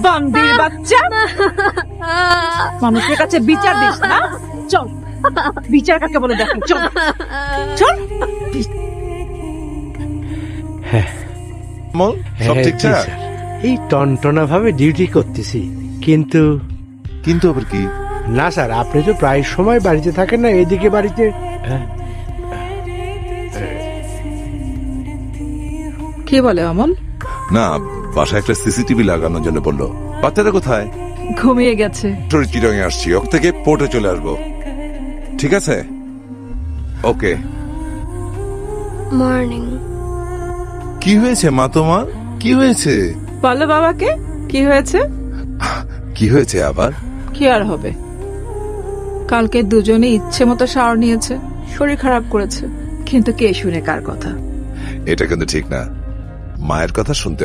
বান্দির বাচ্চা, মানুষের কাছে বিচার দিস না। চল, বিচার কাকে বলে দেখো। চল চল। সব ঠিকঠাক? এই টনটনা ভাবে ডিউটি করতেছি, কিন্তু কিন্তু আবার কি? না স্যার, আপনি তো প্রায় সময় বাড়িতে থাকেন না, এদিকে বাড়িতে। কি বলে অমল? না, বাসায় একটা সিসিটিভি লাগানোর জন্য বললো। বাচ্চাটা কোথায়? ঘুমিয়ে গেছে। চিরঙে আসছি, ওর থেকে পোর্টে চলে আসবো। ঠিক আছে, ওকে। মর্নিং। কি হয়েছে মা তোমার? কি হয়েছে? বলো বাবাকে কি হয়েছে। কি হয়েছে আবার? কি আর হবে, কালকে দুজনে ইচ্ছে মতো শাওয়ার নিয়েছে, শরীর খারাপ করেছে, কিন্তু কে শুনে কার কথা? এটা কিন্তু ঠিক না, মায়ের কথা শুনতে